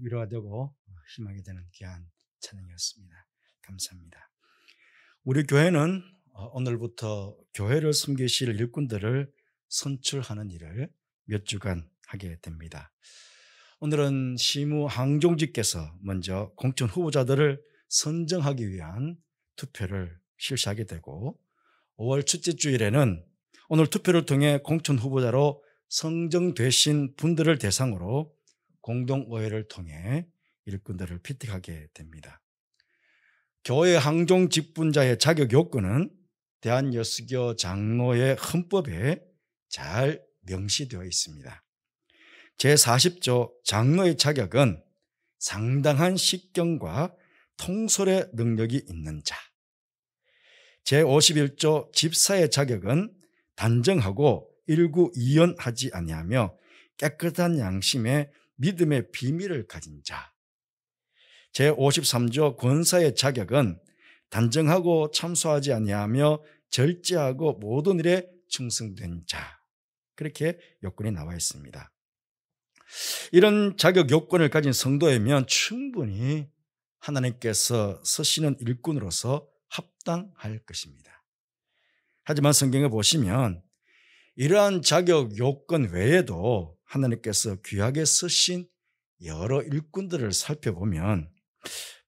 위로가 되고 희망이 되는 귀한 찬양이었습니다. 감사합니다. 우리 교회는 오늘부터 교회를 섬기실 일꾼들을 선출하는 일을 몇 주간 하게 됩니다. 오늘은 시무 항종직께서 먼저 공천 후보자들을 선정하기 위한 투표를 실시하게 되고 5월 첫째 주일에는 오늘 투표를 통해 공천 후보자로 선정되신 분들을 대상으로 공동의회를 통해 일꾼들을 피택하게 됩니다. 교회 항종 직분자의 자격 요건은 대한여수교 장로의 헌법에 잘 명시되어 있습니다. 제40조 장로의 자격은 상당한 식견과 통솔의 능력이 있는 자, 제51조 집사의 자격은 단정하고 일구이연하지 아니하며 깨끗한 양심에 믿음의 비밀을 가진 자, 제53조 권사의 자격은 단정하고 참소하지 아니하며 절제하고 모든 일에 충성된 자, 그렇게 요건이 나와 있습니다. 이런 자격 요건을 가진 성도이면 충분히 하나님께서 쓰시는 일꾼으로서 합당할 것입니다. 하지만 성경에 보시면 이러한 자격 요건 외에도 하나님께서 귀하게 쓰신 여러 일꾼들을 살펴보면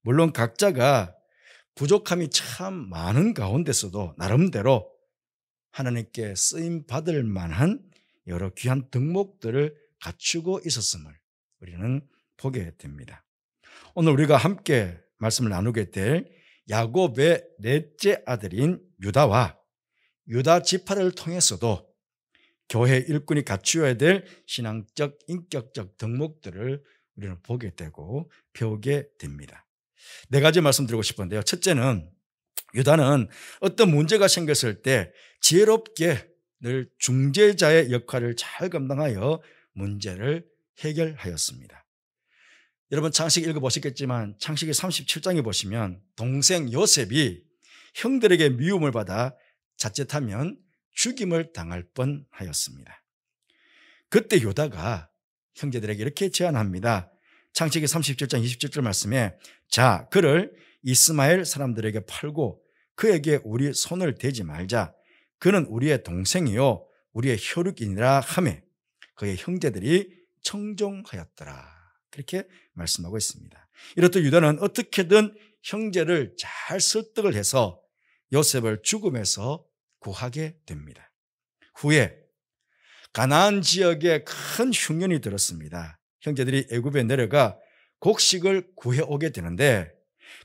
물론 각자가 부족함이 참 많은 가운데서도 나름대로 하나님께 쓰임 받을 만한 여러 귀한 덕목들을 갖추고 있었음을 우리는 보게 됩니다. 오늘 우리가 함께 말씀을 나누게 될 야곱의 넷째 아들인 유다와 유다 지파를 통해서도 교회 일꾼이 갖추어야 될 신앙적, 인격적 덕목들을 우리는 보게 되고 배우게 됩니다. 4가지 말씀드리고 싶은데요. 첫째는 유다는 어떤 문제가 생겼을 때 지혜롭게 늘 중재자의 역할을 잘 감당하여 문제를 해결하였습니다. 여러분 창세기 읽어보셨겠지만 창세기 37장에 보시면 동생 요셉이 형들에게 미움을 받아 자칫하면 죽임을 당할 뻔하였습니다. 그때 유다가 형제들에게 이렇게 제안합니다. 창세기 37장 27절 말씀에 자, 그를 이스마엘 사람들에게 팔고 그에게 우리 손을 대지 말자. 그는 우리의 동생이요 우리의 혈육이니라 하매 그의 형제들이 청종하였더라. 그렇게 말씀하고 있습니다. 이렇듯 유다는 어떻게든 형제를 잘 설득을 해서 요셉을 죽음에서 구하게 됩니다. 후에 가나안 지역에 큰 흉년이 들었습니다. 형제들이 애굽에 내려가 곡식을 구해오게 되는데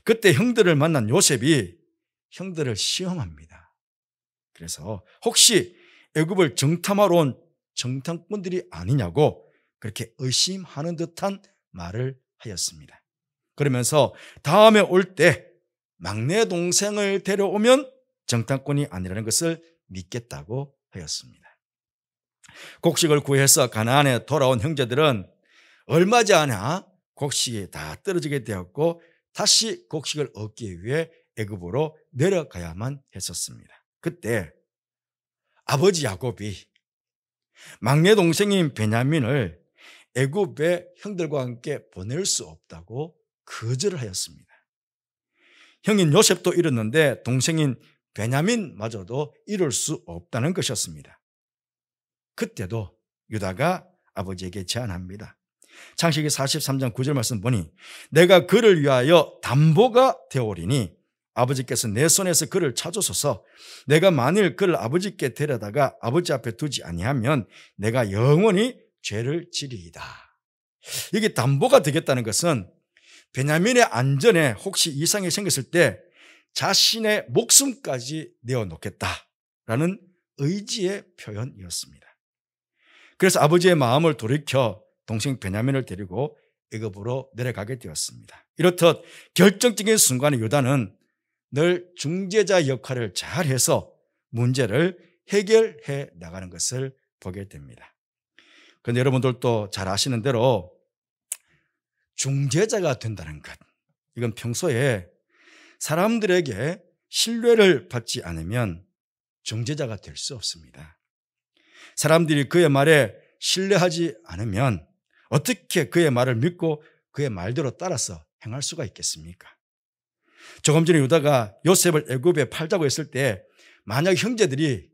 그때 형들을 만난 요셉이 형들을 시험합니다. 그래서 혹시 애굽을 정탐하러 온 정탐꾼들이 아니냐고 그렇게 의심하는 듯한 말을 하였습니다. 그러면서 다음에 올 때 막내 동생을 데려오면 정탐꾼이 아니라는 것을 믿겠다고 하였습니다. 곡식을 구해서 가나안에 돌아온 형제들은 얼마지 않아 곡식이 다 떨어지게 되었고 다시 곡식을 얻기 위해 애굽으로 내려가야만 했었습니다. 그때 아버지 야곱이 막내 동생인 베냐민을 애굽의 형들과 함께 보낼 수 없다고 거절을 하였습니다. 형인 요셉도 이뤘는데 동생인 베냐민마저도 이룰 수 없다는 것이었습니다. 그때도 유다가 아버지에게 제안합니다. 창세기 43장 9절 말씀 보니 내가 그를 위하여 담보가 되오리니 아버지께서 내 손에서 그를 찾으소서. 내가 만일 그를 아버지께 데려다가 아버지 앞에 두지 아니하면 내가 영원히 죄를 지리이다. 이게 담보가 되겠다는 것은 베냐민의 안전에 혹시 이상이 생겼을 때 자신의 목숨까지 내어놓겠다라는 의지의 표현이었습니다. 그래서 아버지의 마음을 돌이켜 동생 베냐민을 데리고 애굽으로 내려가게 되었습니다. 이렇듯 결정적인 순간에 유다는 늘 중재자 역할을 잘해서 문제를 해결해 나가는 것을 보게 됩니다. 그런데 여러분들도 잘 아시는 대로 중재자가 된다는 것, 이건 평소에 사람들에게 신뢰를 받지 않으면 중재자가 될 수 없습니다. 사람들이 그의 말에 신뢰하지 않으면 어떻게 그의 말을 믿고 그의 말대로 따라서 행할 수가 있겠습니까? 조금 전에 유다가 요셉을 애굽에 팔자고 했을 때 만약 형제들이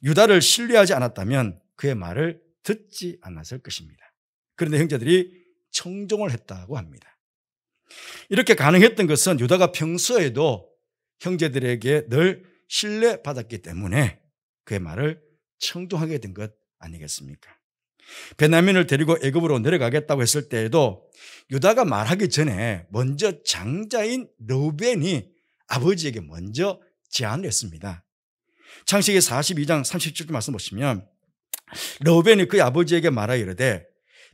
유다를 신뢰하지 않았다면 그의 말을 듣지 않았을 것입니다. 그런데 형제들이 청종을 했다고 합니다. 이렇게 가능했던 것은 유다가 평소에도 형제들에게 늘 신뢰받았기 때문에 그의 말을 청종하게 된 것 아니겠습니까? 베냐민을 데리고 애굽으로 내려가겠다고 했을 때에도 유다가 말하기 전에 먼저 장자인 르우벤이 아버지에게 먼저 제안을 했습니다. 창세기 42장 37절 말씀 보시면 르우벤이 그의 아버지에게 말하여 이르되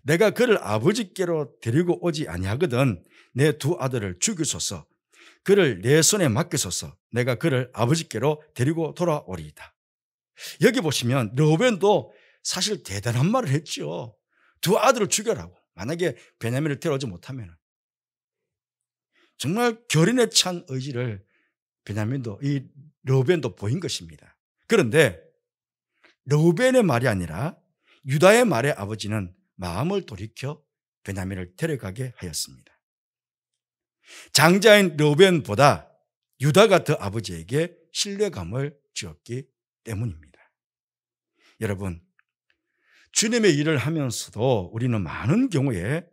내가 그를 아버지께로 데리고 오지 아니하거든 내 두 아들을 죽이소서 그를 내 손에 맡기소서 내가 그를 아버지께로 데리고 돌아오리이다. 여기 보시면 르우벤도 사실 대단한 말을 했죠. 두 아들을 죽여라고. 만약에 베냐민을 데려오지 못하면 정말 결연에 찬 의지를 베냐민도 이 르우벤도 보인 것입니다. 그런데 르우벤의 말이 아니라 유다의 말에 아버지는 마음을 돌이켜 베냐민을 데려가게 하였습니다. 장자인 르우벤보다 유다가 더 아버지에게 신뢰감을 주었기 때문입니다. 여러분, 주님의 일을 하면서도 우리는 많은 경우에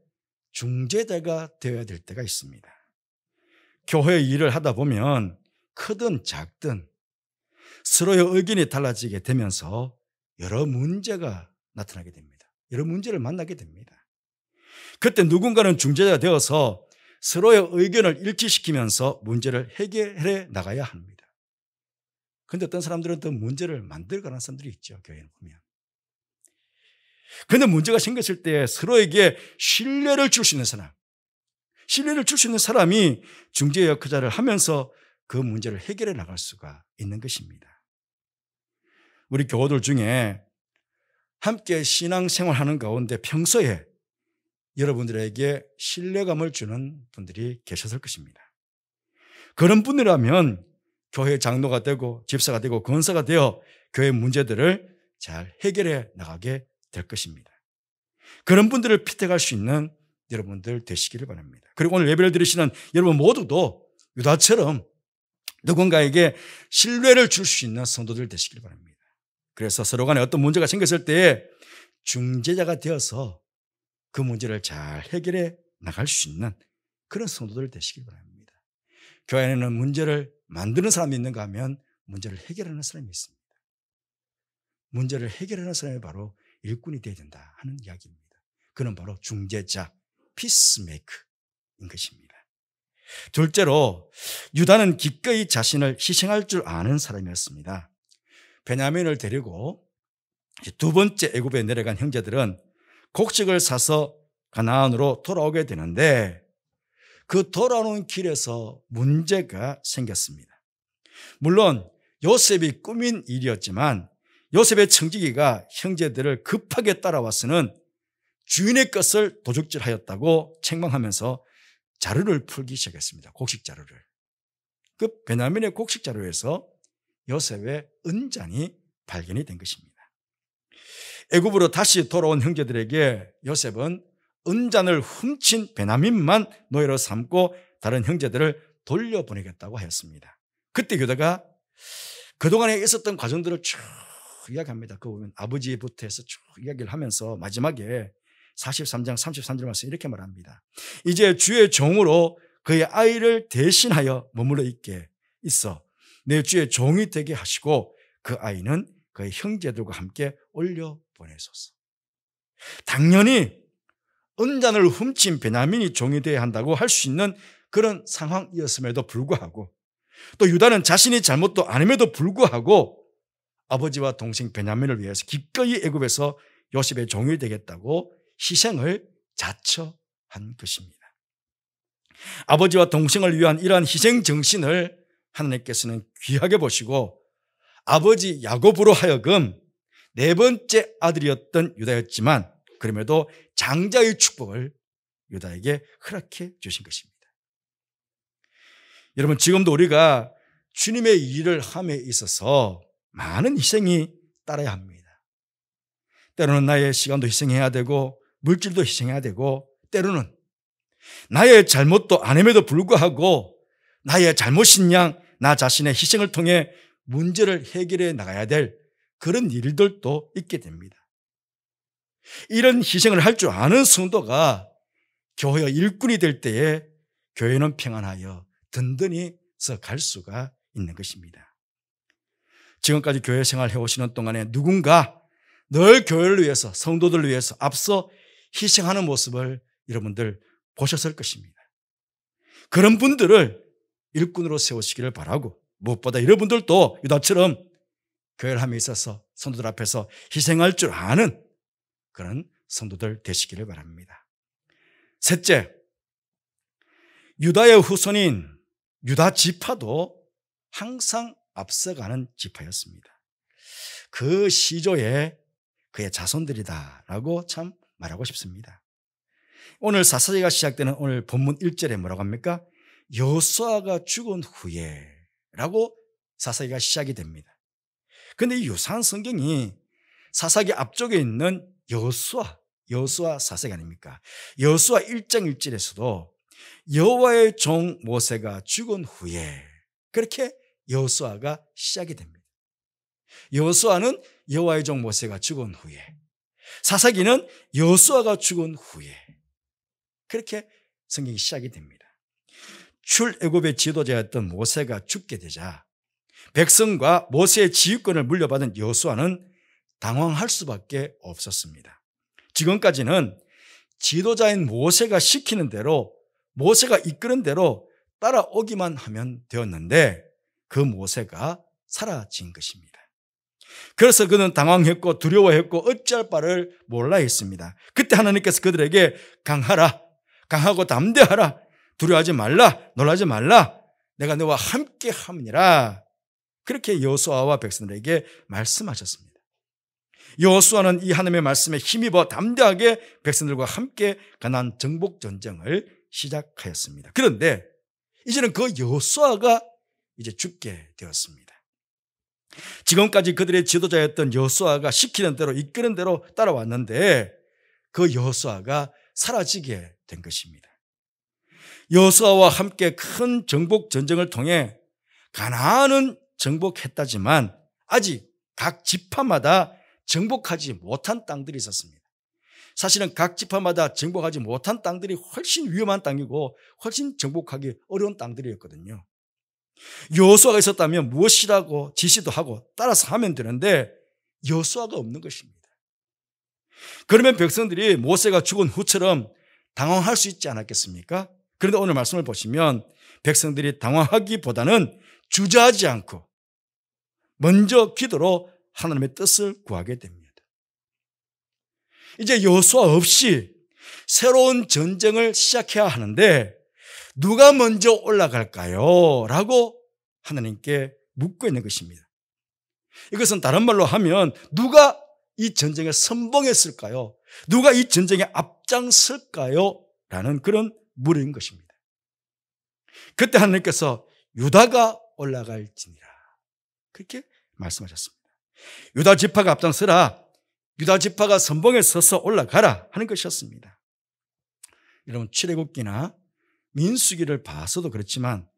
중재자가 되어야 될 때가 있습니다. 교회 일을 하다 보면 크든 작든 서로의 의견이 달라지게 되면서 여러 문제가 나타나게 됩니다. 여러 문제를 만나게 됩니다. 그때 누군가는 중재자가 되어서 서로의 의견을 일치시키면서 문제를 해결해 나가야 합니다. 그런데 어떤 사람들은 또 문제를 만들어가는 사람들이 있죠. 교회에 보면. 그런데 문제가 생겼을 때 서로에게 신뢰를 줄 수 있는 사람, 신뢰를 줄 수 있는 사람이 중재 역할을 하면서 그 문제를 해결해 나갈 수가 있는 것입니다. 우리 교우들 중에 함께 신앙생활하는 가운데 평소에 여러분들에게 신뢰감을 주는 분들이 계셨을 것입니다. 그런 분이라면 교회 장로가 되고 집사가 되고 권사가 되어 교회 문제들을 잘 해결해 나가게 될 것입니다. 그런 분들을 피택할 수 있는 여러분들 되시기를 바랍니다. 그리고 오늘 예배를 드리시는 여러분 모두도 유다처럼 누군가에게 신뢰를 줄 수 있는 성도들 되시기를 바랍니다. 그래서 서로 간에 어떤 문제가 생겼을 때 중재자가 되어서 그 문제를 잘 해결해 나갈 수 있는 그런 성도들 되시길 바랍니다. 교회 안에는 문제를 만드는 사람이 있는가 하면 문제를 해결하는 사람이 있습니다. 문제를 해결하는 사람이 바로 일꾼이 되어야 된다 하는 이야기입니다. 그는 바로 중재자, 피스메이커인 것입니다. 둘째로 유다는 기꺼이 자신을 희생할 줄 아는 사람이었습니다. 베냐민을 데리고 두 번째 애굽에 내려간 형제들은 곡식을 사서 가나안으로 돌아오게 되는데 그 돌아오는 길에서 문제가 생겼습니다. 물론 요셉이 꾸민 일이었지만 요셉의 청지기가 형제들을 급하게 따라와서는 주인의 것을 도둑질하였다고 책망하면서 자루를 풀기 시작했습니다. 곡식 자루를. 그 베냐민의 곡식 자루에서 요셉의 은잔이 발견이 된 것입니다. 애굽으로 다시 돌아온 형제들에게 요셉은 은잔을 훔친 베냐민만 노예로 삼고 다른 형제들을 돌려보내겠다고 하였습니다. 그때 유다가 그동안에 있었던 과정들을 쭉 이야기합니다. 그 보면 아버지부터 해서 쭉 이야기를 하면서 마지막에 43장 33절 말씀 이렇게 말합니다. 이제 주의 종으로 그의 아이를 대신하여 머물러 있게 있어 내 주의 종이 되게 하시고 그 아이는 그의 형제들과 함께 올려보내소서. 당연히 은잔을 훔친 베냐민이 종이 되어야 한다고 할 수 있는 그런 상황이었음에도 불구하고 또 유다는 자신이 잘못도 아님에도 불구하고 아버지와 동생 베냐민을 위해서 기꺼이 애굽에서 요셉의 종이 되겠다고 희생을 자처한 것입니다. 아버지와 동생을 위한 이러한 희생 정신을 하나님께서는 귀하게 보시고 아버지 야곱으로 하여금 네 번째 아들이었던 유다였지만 그럼에도 장자의 축복을 유다에게 허락해 주신 것입니다. 여러분, 지금도 우리가 주님의 일을 함에 있어서 많은 희생이 따라야 합니다. 때로는 나의 시간도 희생해야 되고 물질도 희생해야 되고 때로는 나의 잘못도 아님에도 불구하고 나의 잘못인 양 나 자신의 희생을 통해 문제를 해결해 나가야 될 그런 일들도 있게 됩니다. 이런 희생을 할 줄 아는 성도가 교회의 일꾼이 될 때에 교회는 평안하여 든든히 갈 수가 있는 것입니다. 지금까지 교회 생활 해오시는 동안에 누군가 늘 교회를 위해서, 성도들을 위해서 앞서 희생하는 모습을 여러분들 보셨을 것입니다. 그런 분들을 일꾼으로 세우시기를 바라고, 무엇보다 여러분들도 유다처럼 교회를 함에 있어서 성도들 앞에서 희생할 줄 아는 그런 성도들 되시기를 바랍니다. 셋째, 유다의 후손인 유다 지파도 항상 앞서가는 지파였습니다. 그 시조에 그의 자손들이다라고 참 말하고 싶습니다. 오늘 사사기가 시작되는 오늘 본문 1절에 뭐라고 합니까? 여호수아가 죽은 후에 라고 사사기가 시작이 됩니다. 그런데 이 유사한 성경이 사사기 앞쪽에 있는 여호수아 사사기 아닙니까? 여호수아 1장 1절에서도 여호와의 종 모세가 죽은 후에, 그렇게 여호수아가 시작이 됩니다. 여호수아는 여호와의 종 모세가 죽은 후에, 사사기는 여호수아가 죽은 후에, 그렇게 성경이 시작이 됩니다. 출애굽의 지도자였던 모세가 죽게 되자 백성과 모세의 지휘권을 물려받은 여호수아는 당황할 수밖에 없었습니다. 지금까지는 지도자인 모세가 시키는 대로, 모세가 이끄는 대로 따라오기만 하면 되었는데 그 모세가 사라진 것입니다. 그래서 그는 당황했고 두려워했고 어찌할 바를 몰라 했습니다. 그때 하나님께서 그들에게 강하라, 강하고 담대하라, 두려워하지 말라, 놀라지 말라, 내가 너와 함께 함이니라, 그렇게 여호수아와 백성들에게 말씀하셨습니다. 여호수아는 이 하나님의 말씀에 힘입어 담대하게 백성들과 함께 가나안 정복 전쟁을 시작하였습니다. 그런데 이제는 그 여호수아가 이제 죽게 되었습니다. 지금까지 그들의 지도자였던 여호수아가 시키는 대로 이끄는 대로 따라왔는데 그 여호수아가 사라지게 된 것입니다. 여호수아와 함께 큰 정복 전쟁을 통해 가나안은 정복했다지만 아직 각 지파마다 정복하지 못한 땅들이 있었습니다. 사실은 각 지파마다 정복하지 못한 땅들이 훨씬 위험한 땅이고 훨씬 정복하기 어려운 땅들이었거든요. 여호수아가 있었다면 무엇이라고 지시도 하고 따라서 하면 되는데 여호수아가 없는 것입니다. 그러면 백성들이 모세가 죽은 후처럼 당황할 수 있지 않았겠습니까? 그런데 오늘 말씀을 보시면 백성들이 당황하기보다는 주저하지 않고 먼저 기도로 하나님의 뜻을 구하게 됩니다. 이제 여호수아 없이 새로운 전쟁을 시작해야 하는데 누가 먼저 올라갈까요? 라고 하나님께 묻고 있는 것입니다. 이것은 다른 말로 하면 누가 이 전쟁에 선봉했을까요? 누가 이 전쟁에 앞장설까요? 라는 그런 물인 것입니다. 그때 하나님께서 유다가 올라갈지니라, 그렇게 말씀하셨습니다. 유다 지파가 앞장서라, 유다 지파가 선봉에 서서 올라가라 하는 것이었습니다. 여러분, 출애굽기나 민수기를 봐서도 그렇지만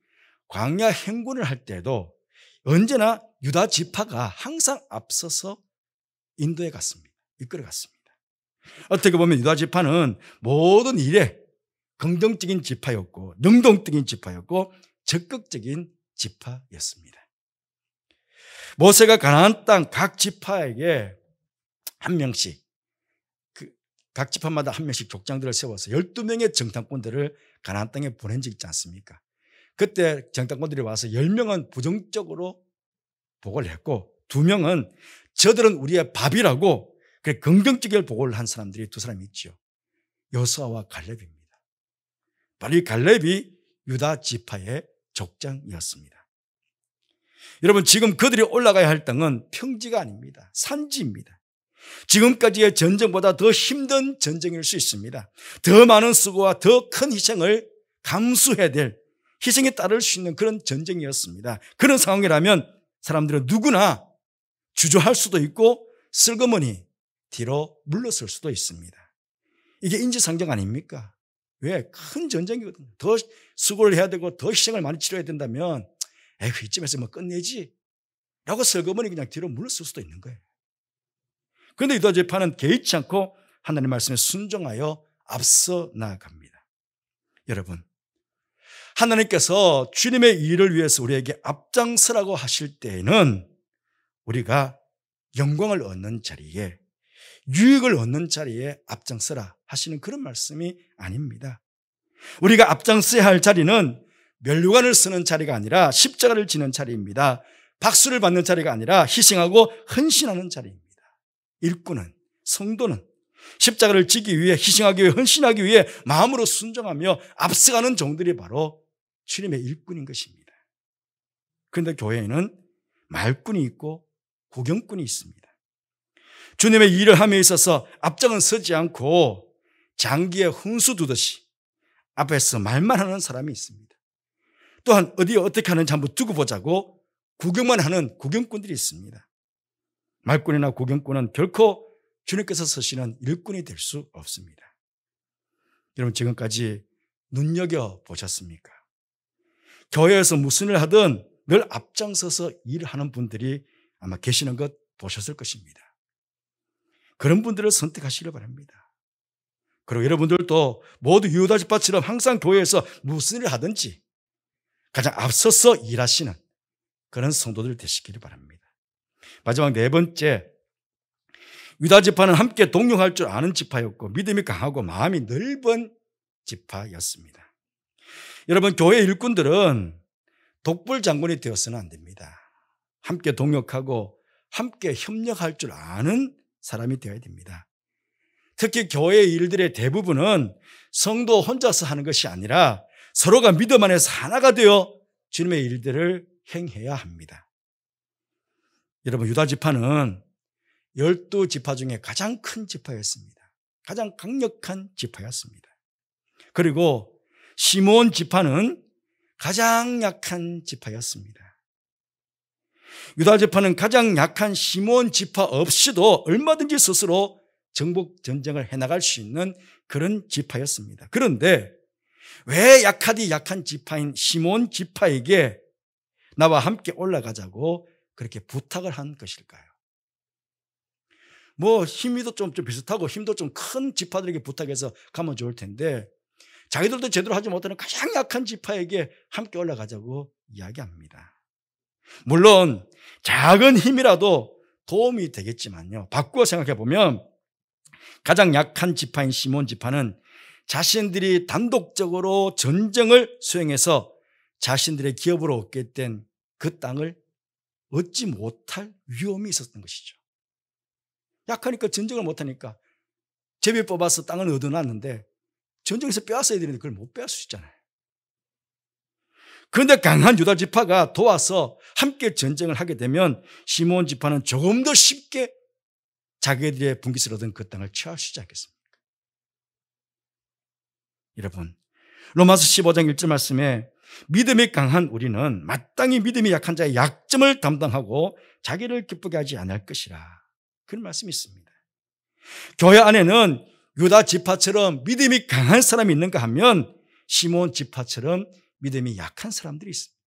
광야 행군을 할 때도 언제나 유다 지파가 항상 앞서서 인도해 갔습니다. 이끌어 갔습니다. 어떻게 보면 유다 지파는 모든 일에 긍정적인 지파였고 능동적인 지파였고 적극적인 지파였습니다. 모세가 가나안 땅 각 지파에게 한 명씩, 각 지파마다 한 명씩 족장들을 세워서 12명의 정탐꾼들을 가나안 땅에 보낸 적 있지 않습니까? 그때 정탐꾼들이 와서 10명은 부정적으로 보고를 했고 2명은 저들은 우리의 밥이라고 긍정적인 보고를 한 사람들이 2사람이 있죠. 여호수아와 갈렙입니다. 바로 이 갈렙이 유다 지파의 족장이었습니다. 여러분, 지금 그들이 올라가야 할 땅은 평지가 아닙니다. 산지입니다. 지금까지의 전쟁보다 더 힘든 전쟁일 수 있습니다. 더 많은 수고와 더 큰 희생을 감수해야 될, 희생에 따를 수 있는 그런 전쟁이었습니다. 그런 상황이라면 사람들은 누구나 주저할 수도 있고 슬그머니 뒤로 물러설 수도 있습니다. 이게 인지상정 아닙니까? 왜? 큰 전쟁이거든요. 더 수고를 해야 되고 더 희생을 많이 치러야 된다면 에휴, 이쯤에서 뭐 끝내지 라고 슬그머니 그냥 뒤로 물러설 수도 있는 거예요. 그런데 유다 지파는 개의치 않고 하나님의 말씀에 순종하여 앞서 나아갑니다. 여러분, 하나님께서 주님의 일을 위해서 우리에게 앞장서라고 하실 때에는 우리가 영광을 얻는 자리에, 유익을 얻는 자리에 앞장서라 하시는 그런 말씀이 아닙니다. 우리가 앞장서야 할 자리는 면류관을 쓰는 자리가 아니라 십자가를 지는 자리입니다. 박수를 받는 자리가 아니라 희생하고 헌신하는 자리입니다. 일꾼은, 성도는 십자가를 지기 위해, 희생하기 위해, 헌신하기 위해 마음으로 순종하며 앞서가는 종들이 바로 주님의 일꾼인 것입니다. 그런데 교회에는 말꾼이 있고 구경꾼이 있습니다. 주님의 일을 함에 있어서 앞장은 서지 않고 장기에 훈수 두듯이 앞에서 말만 하는 사람이 있습니다. 또한 어디에 어떻게 하는지 한번 두고 보자고 구경만 하는 구경꾼들이 있습니다. 말꾼이나 구경꾼은 결코 주님께서 서시는 일꾼이 될 수 없습니다. 여러분, 지금까지 눈여겨보셨습니까? 교회에서 무슨 일을 하든 늘 앞장서서 일하는 분들이 아마 계시는 것 보셨을 것입니다. 그런 분들을 선택하시길 바랍니다. 그리고 여러분들도 모두 유다 지파처럼 항상 교회에서 무슨 일을 하든지 가장 앞서서 일하시는 그런 성도들 되시기를 바랍니다. 마지막 네 번째, 유다 지파는 함께 동력할 줄 아는 지파였고 믿음이 강하고 마음이 넓은 지파였습니다. 여러분, 교회 일꾼들은 독불 장군이 되어서는 안 됩니다. 함께 동력하고 함께 협력할 줄 아는 사람이 되어야 됩니다. 특히 교회 일들의 대부분은 성도 혼자서 하는 것이 아니라 서로가 믿음 안에서 하나가 되어 주님의 일들을 행해야 합니다. 여러분, 유다 지파는 12지파 중에 가장 큰 지파였습니다. 가장 강력한 지파였습니다. 그리고 시므온 지파는 가장 약한 지파였습니다. 유다 지파는 가장 약한 시므온 지파 없이도 얼마든지 스스로 정복 전쟁을 해나갈 수 있는 그런 지파였습니다. 그런데 왜 약한 지파인 시므온 지파에게 나와 함께 올라가자고 그렇게 부탁을 한 것일까요? 뭐 힘도 좀 비슷하고 힘도 좀 큰 지파들에게 부탁해서 가면 좋을 텐데 자기들도 제대로 하지 못하는 가장 약한 지파에게 함께 올라가자고 이야기합니다. 물론 작은 힘이라도 도움이 되겠지만요, 바꾸어 생각해 보면 가장 약한 지파인 시므온 지파는 자신들이 단독적으로 전쟁을 수행해서 자신들의 기업으로 얻게 된 그 땅을 얻지 못할 위험이 있었던 것이죠. 약하니까 전쟁을 못하니까 제비 뽑아서 땅을 얻어놨는데 전쟁에서 빼앗아야 되는데 그걸 못 빼앗을 수 있잖아요. 그런데 강한 유다 지파가 도와서 함께 전쟁을 하게 되면 시므온 지파는 조금 더 쉽게 자기들의 분깃을 얻은 그 땅을 취할 수 있지 않겠습니까? 여러분, 로마서 15장 1절 말씀에 믿음이 강한 우리는 마땅히 믿음이 약한 자의 약점을 담당하고 자기를 기쁘게 하지 않을 것이라, 그런 말씀이 있습니다. 교회 안에는 유다 지파처럼 믿음이 강한 사람이 있는가 하면 시므온 지파처럼 믿음이 약한 사람들이 있습니다.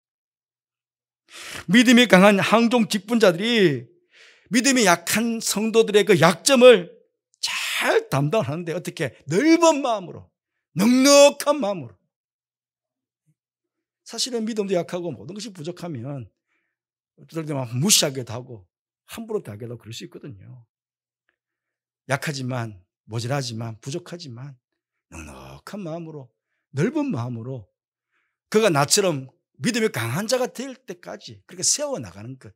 믿음이 강한 항종 직분자들이 믿음이 약한 성도들의 그 약점을 잘 담당하는데 어떻게 넓은 마음으로, 넉넉한 마음으로. 사실은 믿음도 약하고 모든 것이 부족하면 어떨 때만 무시하기도 하고 함부로 대하기도 그럴 수 있거든요. 약하지만, 모자라지만, 부족하지만 넉넉한 마음으로, 넓은 마음으로 그가 나처럼 믿음이 강한 자가 될 때까지 그렇게 세워나가는 것,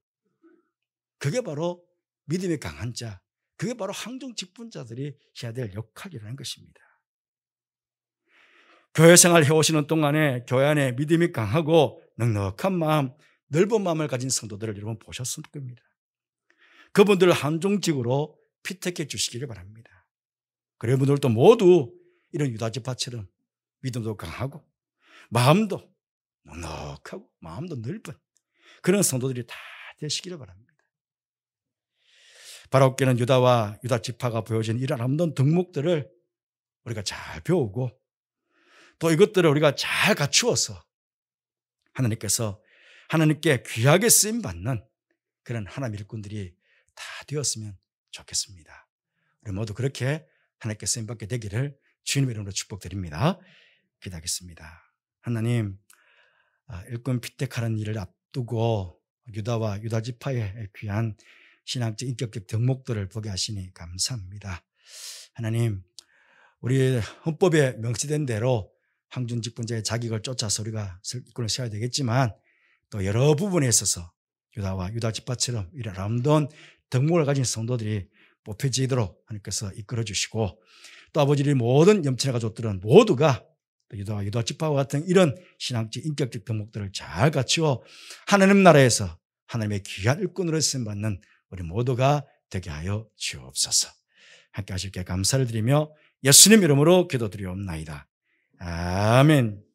그게 바로 믿음이 강한 자, 그게 바로 항종 직분자들이 해야 될 역할이라는 것입니다. 교회 생활 해오시는 동안에 교회 안에 믿음이 강하고 넉넉한 마음, 넓은 마음을 가진 성도들을 여러분 보셨을 겁니다. 그분들을 항종직으로 피택해 주시기를 바랍니다. 그리고 여러분들도 모두 이런 유다 지파처럼 믿음도 강하고 마음도 넉넉하고 마음도 넓은 그런 성도들이 다 되시기를 바랍니다. 바라옵게는 유다 지파가 보여준 이런 아름다운 덕목들을 우리가 잘 배우고 또 이것들을 우리가 잘 갖추어서 하나님께 귀하게 쓰임받는 그런 하나님 일꾼들이 다 되었으면 좋겠습니다. 우리 모두 그렇게 하나님께 쓰임받게 되기를 주님의 이름으로 축복드립니다. 기도하겠습니다. 하나님, 일꾼 피택하는 일을 앞두고 유다와 유다 지파의 귀한 신앙적 인격적 덕목들을 보게 하시니 감사합니다. 하나님, 우리 헌법에 명시된 대로 황준 직분자의 자격을 쫓아서 우리가 일꾼을 세워야 되겠지만 또 여러 부분에 있어서 유다와 유다 지파처럼 이런 아름다운 덕목을 가진 성도들이 뽑혀지도록 하나님께서 이끌어 주시고, 또 아버지의 모든 염치나 가족들은 모두가 유다와 유다 지파와 같은 이런 신앙적 인격적 덕목들을 잘 갖추어 하나님 나라에서 하나님의 귀한 일꾼으로 쓰임받는 우리 모두가 되게 하여 주옵소서. 함께 하실게 감사를 드리며 예수님 이름으로 기도드리옵나이다. 아멘.